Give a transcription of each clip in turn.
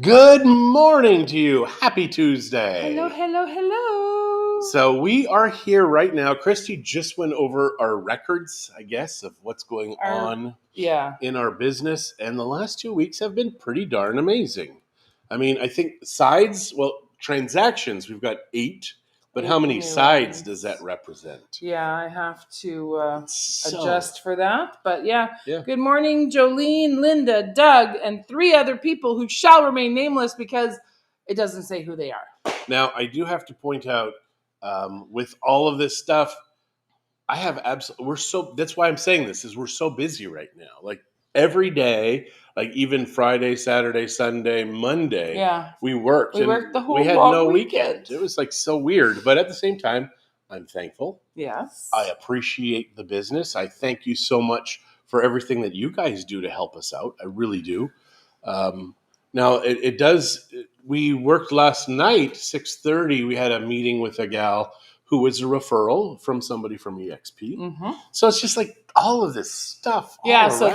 Good morning to you. Happy Tuesday. Hello, hello, hello. So we are here right now. Christy just went over our records, I guess, of what's going on in our business. And the last 2 weeks have been pretty darn amazing. I mean, I think transactions, we've got 8. But how many sides does that represent? Yeah, I have to adjust for that. But yeah. Good morning, Jolene, Linda, Doug, and 3 other people who shall remain nameless because it doesn't say who they are. Now, I do have to point out, with all of this stuff, I have that's why I'm saying this, is we're so busy right now. Like every day, like even Friday, Saturday, Sunday, Monday, we worked. We worked the whole we had long no weekend. It was like so weird. But at the same time, I'm thankful. Yes. I appreciate the business. I thank you so much for everything that you guys do to help us out. I really do. Now it does. We worked last night, 6:30. We had a meeting with a gal who was a referral from somebody from EXP. Mm-hmm. So it's just like all of this stuff. Yeah, so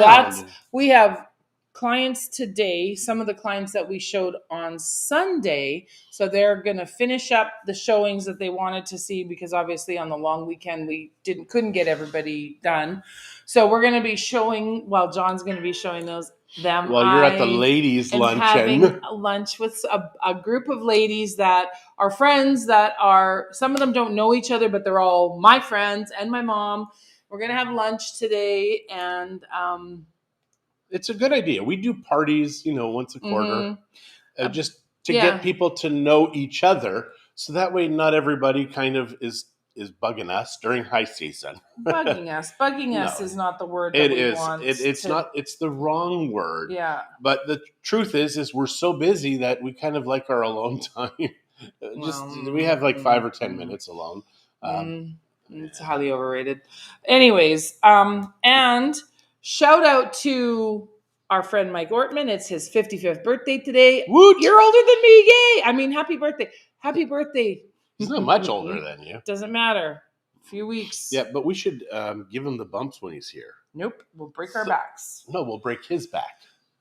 we have clients today, some of the clients that we showed on Sunday. So they're going to finish up the showings that they wanted to see because obviously on the long weekend we couldn't get everybody done. So we're going to be showing, John's going to be showing them. Well, you're at the ladies' luncheon. Having lunch with a group of ladies that are friends that are, some of them don't know each other, but they're all my friends and my mom. We're going to have lunch today, and it's a good idea. We do parties, once a quarter, just to get people to know each other. So that way not everybody kind of is bugging us during high season. Bugging us is not the word that we want. It's the wrong word. Yeah. But the truth is we're so busy that we kind of like our alone time. We have like 5 or 10 minutes alone. It's highly overrated. Anyways, and shout out to our friend Mike Ortman. It's his 55th birthday today. Woot! You're older than me. Yay! I mean, happy birthday. Happy birthday. He's not much older than you. Doesn't matter. A few weeks. Yeah, but we should give him the bumps when he's here. Nope. We'll break our backs. No, we'll break his back.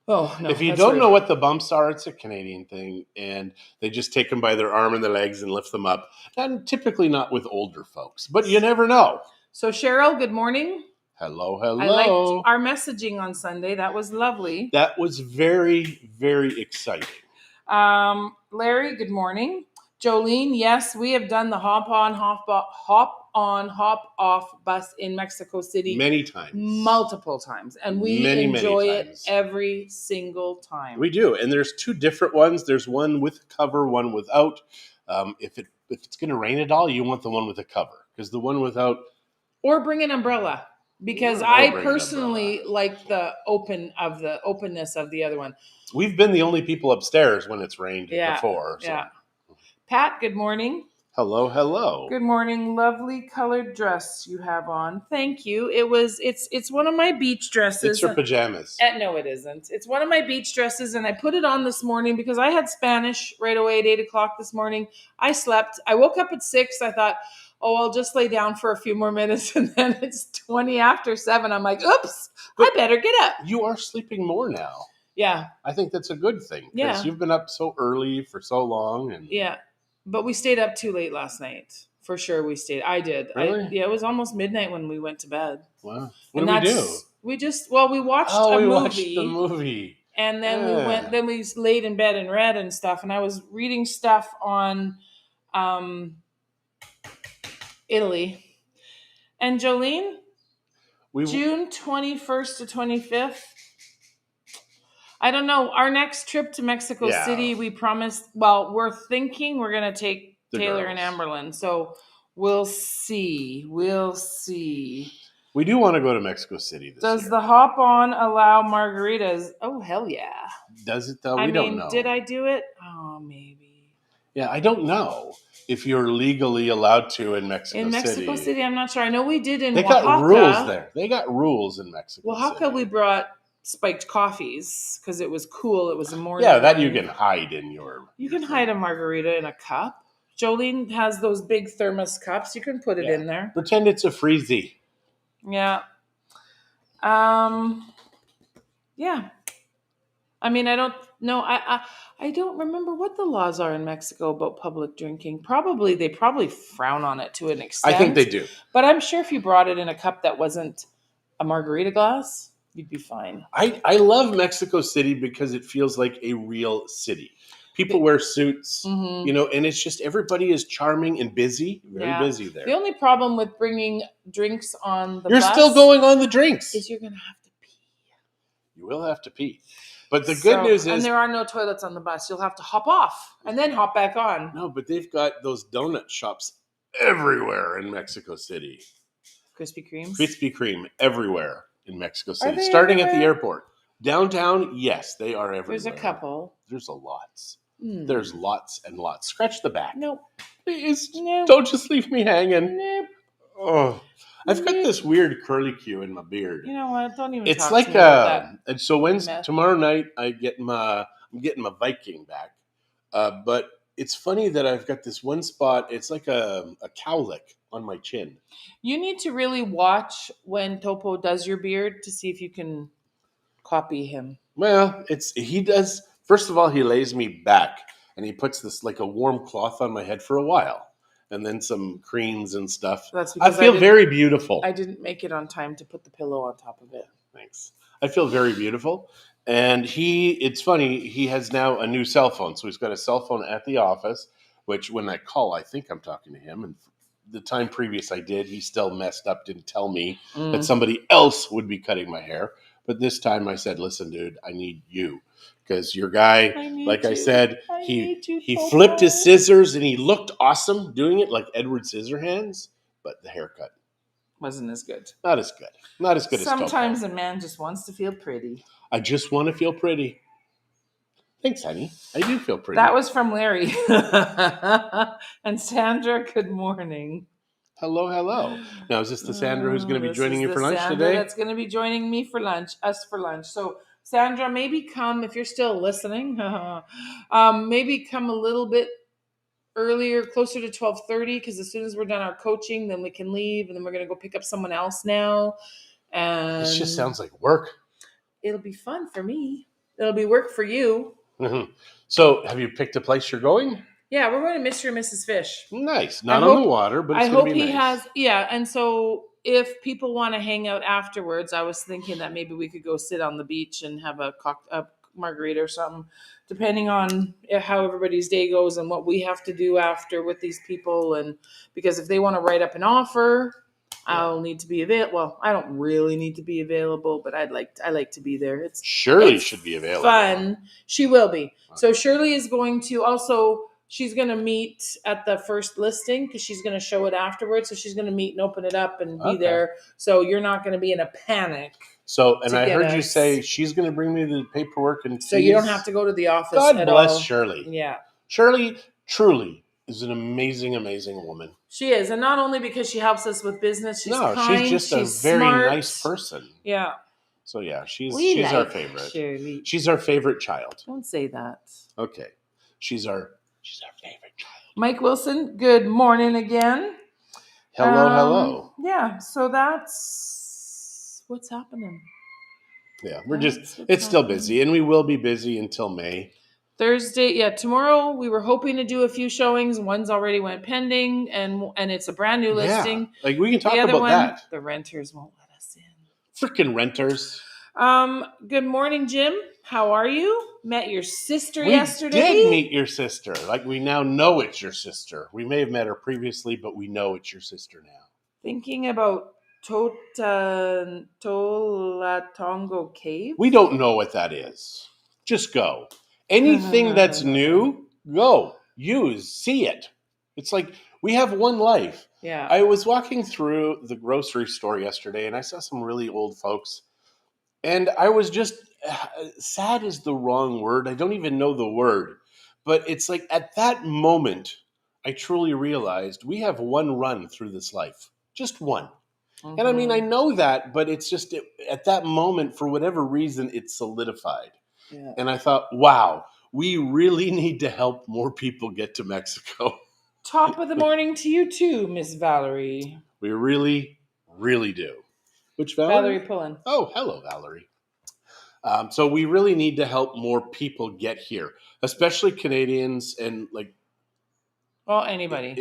Oh, no. If you don't know what the bumps are, it's a Canadian thing, and they just take them by their arm and their legs and lift them up. And typically not with older folks, but you never know. So, Cheryl, good morning. Hello, hello. I liked our messaging on Sunday. That was lovely. That was very, very exciting. Larry, good morning. Jolene, yes, we have done the hop on, hop off bus in Mexico City many times, multiple times, and we enjoy it every single time. We do, and there's 2 different ones. There's one with cover, one without. If it's going to rain at all, you want the one with a cover, because the one without, or bring an umbrella, because I personally like the openness of the other one. We've been the only people upstairs when it's rained before. So. Yeah. Pat, good morning. Hello, hello. Good morning. Lovely colored dress you have on. Thank you. It's one of my beach dresses. It's your pajamas. No, it isn't. It's one of my beach dresses, and I put it on this morning because I had Spanish right away at 8 o'clock this morning. I slept. I woke up at 6. I thought, I'll just lay down for a few more minutes, and then it's 20 after 7. I'm like, oops, I better get up. You are sleeping more now. Yeah. I think that's a good thing, because you've been up so early for so long. And yeah. But we stayed up too late last night. For sure we stayed. I did. Really? It was almost midnight when we went to bed. Wow. What did we do? We watched a movie. Watched the movie. And then we laid in bed and read and stuff. And I was reading stuff on Italy. And Jolene, June 21st to 25th, I don't know. Our next trip to Mexico City, we promised. Well, we're thinking we're going to take Taylor and Amberlyn. So we'll see. We do want to go to Mexico City this year. Does the hop on allow margaritas? Oh, hell yeah. Does it though? We don't know. Did I do it? Oh, maybe. Yeah, I don't know if you're legally allowed to in Mexico City. In Mexico City, I'm not sure. I know we did in Oaxaca. They got rules there. They got rules in Mexico City. Oaxaca, we brought spiked coffees because it was cool. It was a morning. Yeah, that you can hide in your. You can hide a margarita in a cup. Jolene has those big thermos cups. You can put it in there. Pretend it's a freezy. Yeah. Yeah. I mean, I don't know. I don't remember what the laws are in Mexico about public drinking. They probably frown on it to an I think they extent. do. But I'm sure if you brought it in a cup that wasn't a margarita glass, you'd be fine. I love Mexico City because it feels like a real city. People wear suits, Mm-hmm. and it's just everybody is charming and busy, very Yeah. busy there. The only problem with bringing drinks on the You're bus still going on the drinks. is you're going to have to pee. You will have to pee. But the good news And is there are no toilets on the bus. You'll have to hop off and then hop back on. no, but they've got those donut shops everywhere in Mexico City. Krispy Kremes. Krispy Kreme everywhere in Mexico City. they Starting at the everywhere? airport. Downtown, yes, they are everywhere. There's a couple. There's a lots. Mm. There's lots and lots. Scratch the back. Nope. Please, Nope. don't just leave me hanging. Nope. Oh, I've got Nope. this weird curly Q in my beard. You know what? Don't even It's talk like to me about that. and so mess. tomorrow night I'm getting my Viking back. But it's funny that I've got this one spot. It's like a cowlick on my chin. You need to really watch when Topo does your beard to see if you can copy him. Well, he does. First of all, he lays me back and he puts this like a warm cloth on my head for a while, and then some creams and stuff. That's I because feel very beautiful. I didn't make it on time to put the pillow on top of it. Thanks. I feel very beautiful. And it's funny, he has now a new cell phone. So he's got a cell phone at the office, which when I call, I think I'm talking to him. And the time previous I did, he still messed up, didn't tell me that somebody else would be cutting my hair. But this time I said, listen, dude, I need you. Because your guy, I said, he flipped his scissors and he looked awesome doing it like Edward Scissorhands, but the haircut wasn't as good. Not as good. Not as good as Topo. Sometimes a man just wants to feel pretty. I just want to feel pretty. Thanks, honey. I do feel pretty. That was from Larry. And Sandra, good morning. Hello, hello. Now, is this the Sandra who's going to be joining you for lunch today? That's going to be joining me for lunch, us for lunch. So, Sandra, maybe come, if you're still listening, maybe come a little bit earlier, closer to 12:30, because as soon as we're done our coaching, then we can leave, and then we're going to go pick up someone else now. And this just sounds like work. It'll be fun for me. It'll be work for you. Mm-hmm. So, have you picked a place you're going? Yeah, we're going to Mr. and Mrs. Fish. Nice. Not on the water, but it's going to be nice. I hope he has, and so if people want to hang out afterwards, I was thinking that maybe we could go sit on the beach and have a margarita or something, depending on how everybody's day goes and what we have to do after with these people. And because if they want to write up an offer, I'll need to be available. Well, I don't really need to be available, but I like to be there. Shirley should be available. Fun. She will be. Okay. So Shirley is going to also. She's going to meet at the first listing because she's going to show it afterwards. So she's going to meet and open it up and be there. So you're not going to be in a panic. So, and I heard you say she's going to bring me the paperwork and so you don't have to go to the office. God bless Shirley. Yeah. Shirley truly is an amazing, amazing woman. She is. And not only because she helps us with business, she's kind. She's just a very nice person. Yeah. So yeah, she's our favorite. Shirley. She's our favorite child. Don't say that. Okay. She's our favorite child. Mike Wilson, good morning again. Hello. Yeah, so that's what's happening. Yeah, it's still busy, and we will be busy until May. Thursday, tomorrow we were hoping to do a few showings. One's already went pending, and it's a brand new listing. Like we can talk about that. The renters won't let us in. Freaking renters. Good morning, Jim. How are you? Met your sister yesterday. We did meet your sister. Like we now know it's your sister. We may have met her previously, but we know it's your sister now. Thinking about Tolatongo Cave? We don't know what that is. Just go. Anything that's new, go. Use. See it. It's like we have one life. Yeah. I was walking through the grocery store yesterday and I saw some really old folks. And I was just, sad is the wrong word. I don't even know the word. But it's like at that moment, I truly realized we have one run through this life. Just one. Mm-hmm. And I mean, I know that, but it's just at that moment, for whatever reason, it's solidified. Yeah. And I thought, wow, we really need to help more people get to Mexico. Top of the morning to you too, Miss Valerie. We really, really do. Which Valerie? Valerie Pullen. Oh, hello, Valerie. So we really need to help more people get here, especially Canadians and like Well, anybody.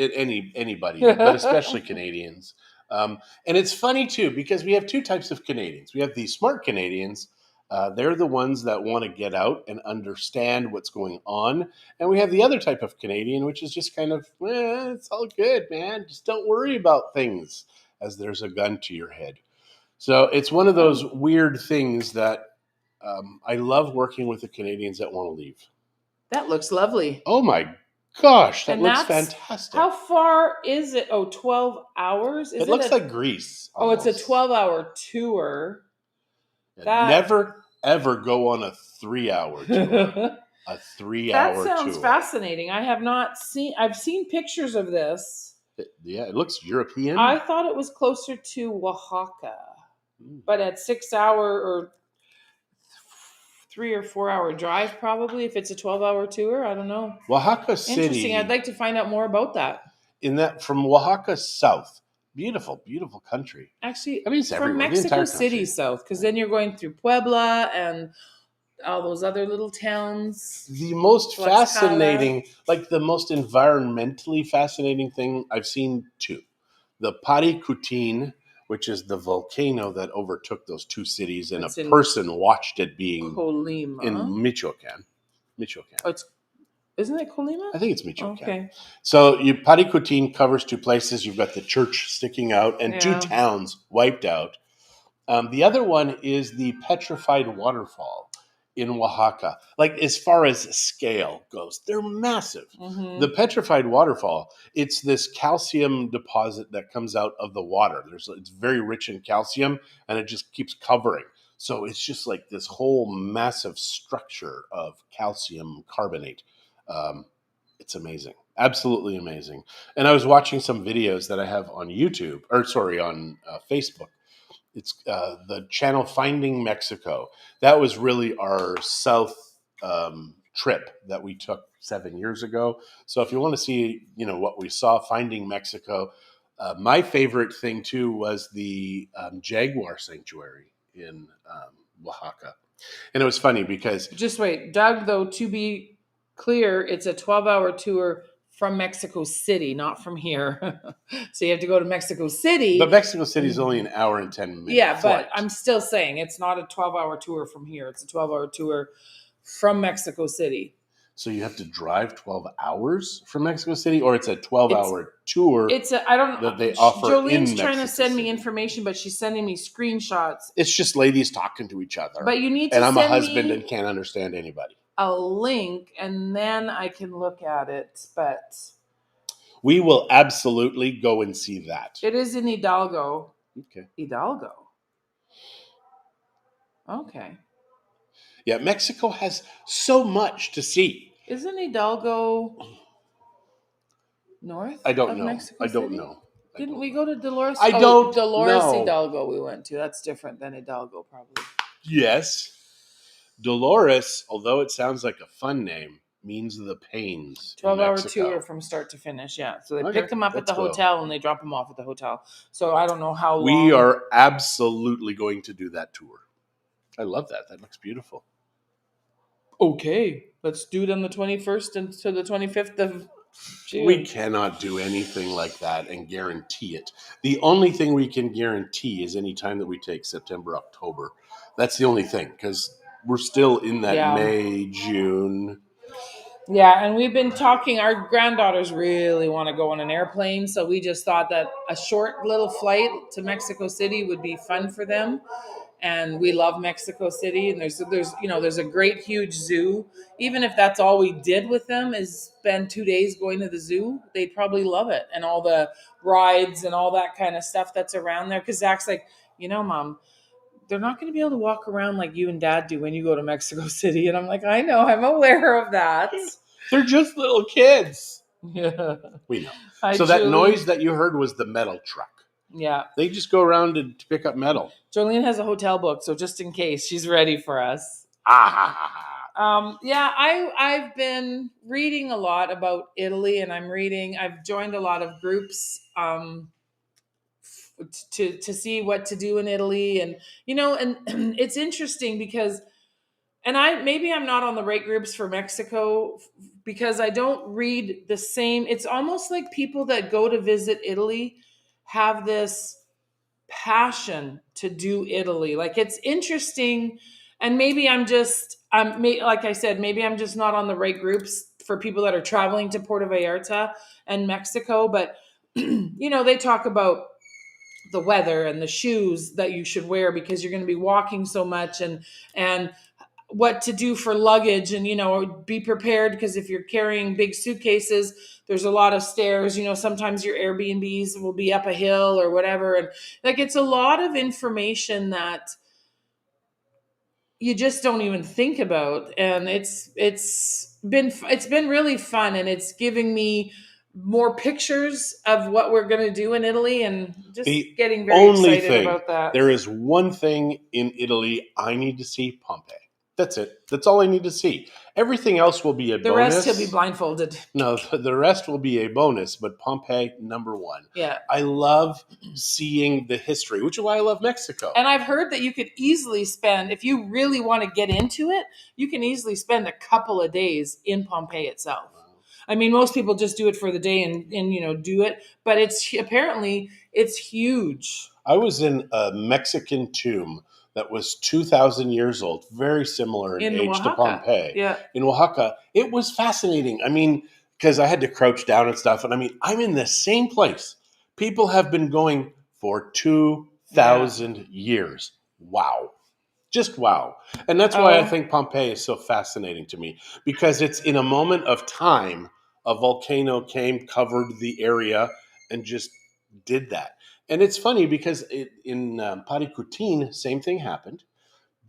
anybody, but especially Canadians. And it's funny too because we have two types of Canadians. We have the smart Canadians. They're the ones that want to get out and understand what's going on. And we have the other type of Canadian, which is just kind of, it's all good, man. Just don't worry about things as there's a gun to your head. So it's one of those weird things that I love working with the Canadians that want to leave. That looks lovely. Oh my gosh, that And looks that's fantastic. how far is it? Oh, 12 hours? Is It looks like Greece. Oh, it's a Almost. 12-hour tour. Never ever go on a 3-hour tour. A 3-hour That sounds tour. fascinating. I have not seen. I've seen pictures of this. It looks European. I thought it was closer to Oaxaca, but at 6-hour or 3 or 4-hour drive, probably. If it's a 12-hour tour, I don't know. Oaxaca City. Interesting. I'd like to find out more about that. In that, from Oaxaca south, beautiful, beautiful country. Actually, I mean, it's from everywhere, Mexico City south, because then you're going through Puebla and all those other little towns. The most fascinating, like the most environmentally fascinating thing I've seen two. The Paricutin, which is the volcano that overtook those two cities, and a person watched it being Colima. in Michoacan. Oh, isn't it Colima? I think it's Michoacan. Okay. So Paricutin covers two places. You've got the church sticking out and two towns wiped out. The other one is the Petrified Waterfall in Oaxaca. Like, as far as scale goes, they're massive. Mm-hmm. The Petrified Waterfall, it's this calcium deposit that comes out of the water. It's very rich in calcium, and it just keeps covering. So it's just like this whole massive structure of calcium carbonate. It's amazing. Absolutely amazing. And I was watching some videos that I have on YouTube, on Facebook. It's the channel Finding Mexico. That was really our south trip that we took 7 years ago. So if you want to see, what we saw, Finding Mexico. My favorite thing too was the jaguar sanctuary in Oaxaca. And it was funny because... Just wait, Doug, though, to be clear, it's a 12-hour tour from Mexico City, not from here. So you have to go to Mexico City. But Mexico City is only an hour and 10 minutes. Yeah, flight. But I'm still saying it's not a 12-hour tour from here. It's a 12-hour tour from Mexico City. So you have to drive 12 hours from Mexico City, or it's a 12-hour tour I don't know. That they offer Jolene's in trying to send City. me information, but she's sending me screenshots. It's just ladies talking to each other. But you need to And I'm send a husband me and can't understand anybody. A link, and then I can look at it. But we will absolutely go and see that. It is in Hidalgo. Okay. Hidalgo. Okay. Yeah, Mexico has so much to see. Isn't Hidalgo north? I don't know. Mexico I don't City? know. Didn't we go to Dolores? Dolores Hidalgo we went to. That's different than Hidalgo, probably. Yes. Dolores, although it sounds like a fun name, means the pains. 12-hour tour from start to finish, yeah. So they pick them up at the hotel and they drop them off at the hotel. So I don't know how long. We are absolutely going to do that tour. I love that. That looks beautiful. Okay. Let's do it on the 21st and to the 25th of June. We cannot do anything like that and guarantee it. The only thing we can guarantee is any time that we take September, October. That's the only thing, because we're still in that May, June. Yeah, and we've been talking. Our granddaughters really want to go on an airplane, so we just thought that a short little flight to Mexico City would be fun for them. And we love Mexico City, and there's a great huge zoo. Even if that's all we did with them is spend 2 days going to the zoo, they'd probably love it, and all the rides and all that kind of stuff that's around there. Because Zach's like, Mom, they're not going to be able to walk around like you and Dad do when you go to Mexico City. And I'm like, I know, I'm aware of that. They're just little kids. Yeah, we know. That noise that you heard was the metal truck. Yeah. They just go around to pick up metal. Jolene has a hotel booked, so just in case, she's ready for us. Yeah, I've been reading a lot about Italy, and I've joined a lot of groups to see what to do in Italy. And, and it's interesting because And maybe I'm not on the right groups for Mexico because I don't read the same. It's almost like people that go to visit Italy have this passion to do Italy. Like it's interesting, and maybe like I said, maybe I'm just not on the right groups for people that are traveling to Puerto Vallarta and Mexico. But they talk about the weather and the shoes that you should wear because you're going to be walking so much, and what to do for luggage, and be prepared because if you're carrying big suitcases, there's a lot of stairs. Sometimes your Airbnbs will be up a hill or whatever, and like it's a lot of information that you just don't even think about. And it's been really fun, and it's giving me more pictures of what we're going to do in Italy, and just The getting very only excited thing, about that. there is one thing in Italy I need to see: Pompeii. That's it. That's all I need to see. Everything else will be a The rest he'll be bonus. blindfolded. No, the rest will be a bonus, but Pompeii, number one. Yeah. I love seeing the history, which is why I love Mexico. And I've heard that you could easily spend, if you really want to get into it, you can easily spend a couple of days in Pompeii itself. I mean, most people just do it for the day and do it, but it's huge. I was in a Mexican tomb that was 2,000 years old, very similar in age Oaxaca. to Pompeii. Yeah. In Oaxaca, it was fascinating. I mean, because I had to crouch down and stuff. And I mean, I'm in the same place. People have been going for 2,000 years. Wow. Just wow. And that's why I think Pompeii is so fascinating to me, because it's in a moment of time, a volcano came, covered the area, and just did that. And it's funny because in Paricutin, same thing happened,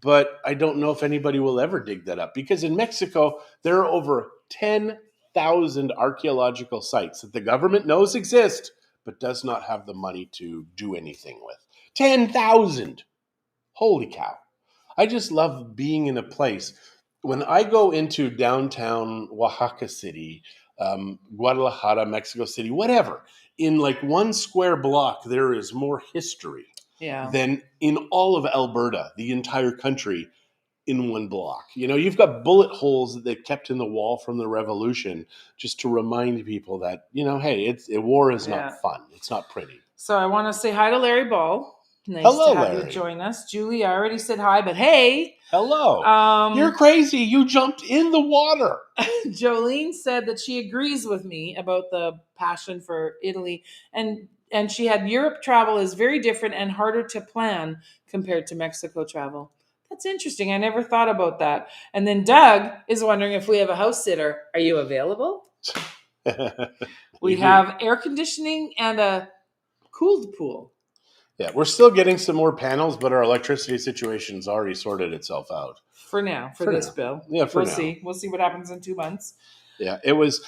but I don't know if anybody will ever dig that up, because in Mexico, there are over 10,000 archaeological sites that the government knows exist, but does not have the money to do anything with. 10,000! Holy cow. I just love being in a place. When I go into downtown Oaxaca City, Guadalajara, Mexico City, whatever, in like one square block, there is more history than in all of Alberta, the entire country, in one block. You've got bullet holes that they kept in the wall from the revolution just to remind people that, hey, war is not fun. It's not pretty. So I want to say hi to Larry Ball. Nice Hello, to have Larry. you join us. Julie, I already said hi, but hey. Hello. You're crazy. You jumped in the water. Jolene said that she agrees with me about the passion for Italy. And she had Europe travel is very different and harder to plan compared to Mexico travel. That's interesting. I never thought about that. And then Doug is wondering if we have a house sitter. Are you available? We have air conditioning and a cooled pool. Yeah, we're still getting some more panels, but our electricity situation's already sorted itself out. For now, for this bill. Yeah, we'll see. We'll see what happens in 2 months. Yeah, it was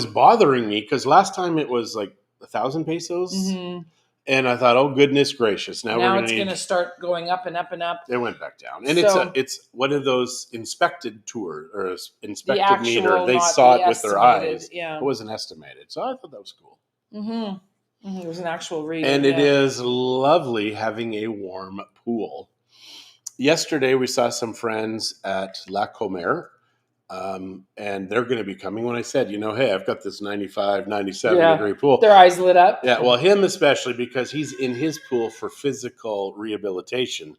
bothering me because last time it was like 1,000 pesos. Mm-hmm. And I thought, oh goodness gracious! Now it's going to start going up and up and up. It went back down, and it's one of those inspected tours or inspected meter. They saw it with their eyes. Yeah, it wasn't estimated, so I thought that was cool. Mm-hmm. Mm-hmm. It was an actual reading, and it is lovely having a warm pool. Yesterday, we saw some friends at La Comer. And they're going to be coming. When I said, hey, I've got this 95, 97 degree pool. Their eyes lit up. Yeah, well, him especially, because he's in his pool for physical rehabilitation.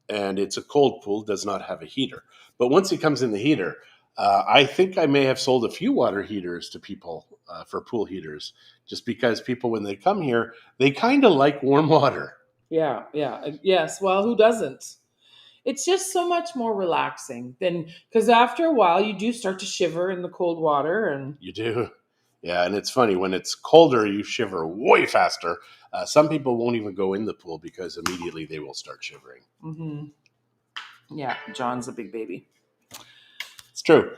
And it's a cold pool, does not have a heater. But once he comes in the heater, I think I may have sold a few water heaters to people for pool heaters, just because people, when they come here, they kind of like warm water. Yeah. Yes. Well, who doesn't? It's just so much more relaxing than, because after a while you do start to shiver in the cold water. And you do. Yeah, and it's funny, when it's colder, you shiver way faster. Some people won't even go in the pool because immediately they will start shivering. Mm-hmm. Yeah, John's a big baby. It's true.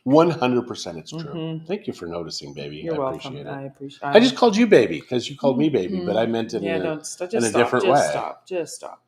100% it's true. Mm-hmm. Thank you for noticing, baby. You're welcome. Appreciate it. I appreciate it. I just called you baby because you called me baby, but I meant it in a different way. Just stop.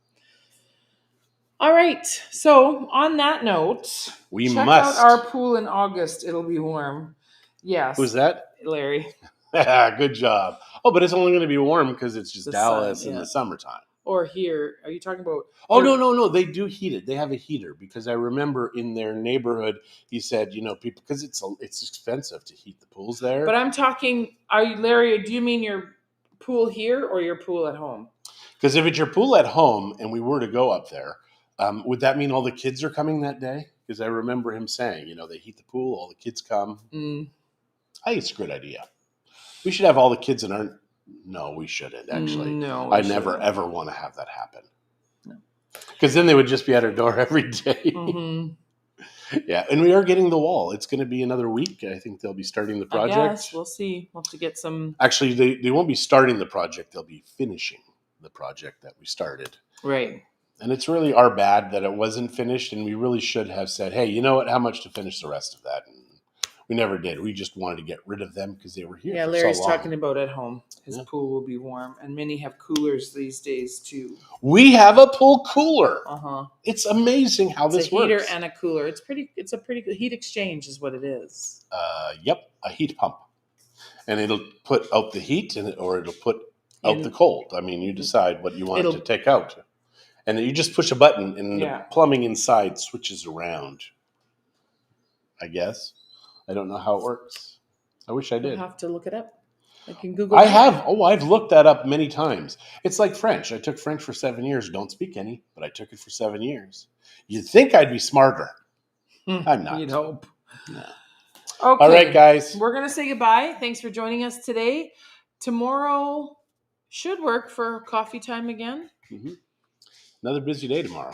All right. So on that note, check out our pool in August. It'll be warm. Yes. Who's that? Larry. Good job. Oh, but it's only going to be warm because it's just Dallas in the summertime. Or here? Are you talking about? Oh, no. They do heat it. They have a heater because I remember in their neighborhood, he said, people, because it's expensive to heat the pools there. But I'm talking, Larry, do you mean your pool here or your pool at home? Because if it's your pool at home and we were to go up there, would that mean all the kids are coming that day? Because I remember him saying, they heat the pool, all the kids come. I think it's a good idea. We should have all the kids in our... No, we shouldn't, actually. No, I never, ever want to have that happen. Because then they would just be at our door every day. Yeah, and we are getting the wall. It's going to be another week. I think they'll be starting the project. I guess. We'll see. We'll have to get some... Actually, they won't be starting the project. They'll be finishing the project that we started. Right. And it's really our bad that it wasn't finished, and we really should have said, hey, you know what, how much to finish the rest of that? And we never did. We just wanted to get rid of them because they were here for Larry's so long. talking about at home. His pool will be warm, and many have coolers these days, too. We have a pool cooler. Uh-huh. It's amazing how this works. It's a heater and a cooler. It's a pretty good heat exchange is what it is. Yep, a heat pump. And it'll put out the heat, or it'll put out the cold. I mean, you decide what you want to take out. And you just push a button, and the plumbing inside switches around, I guess. I don't know how it works. I wish I did. You'll have to look it up. I can Google I that. have. Oh, I've looked that up many times. It's like French. I took French for 7 years. Don't speak any, but I took it for 7 years. You'd think I'd be smarter. I'm not. You'd hope. No. Okay. All right, guys. We're going to say goodbye. Thanks for joining us today. Tomorrow should work for coffee time again. Mm-hmm. Another busy day tomorrow.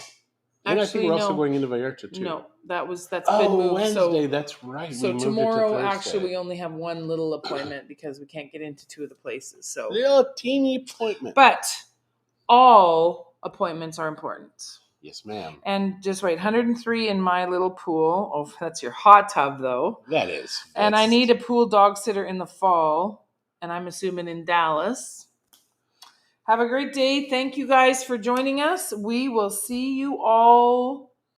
And I think we're also going into Vallarta, too. No, that's been moved. Wednesday, that's right. So tomorrow, actually, we only have one little appointment because we can't get into two of the places. So little teeny appointment. But all appointments are important. Yes, ma'am. And just wait, 103 in my little pool. Oh, that's your hot tub, though. That is. And I need a pool dog sitter in the fall. And I'm assuming in Dallas. Have a great day. Thank you guys for joining us. We will see you all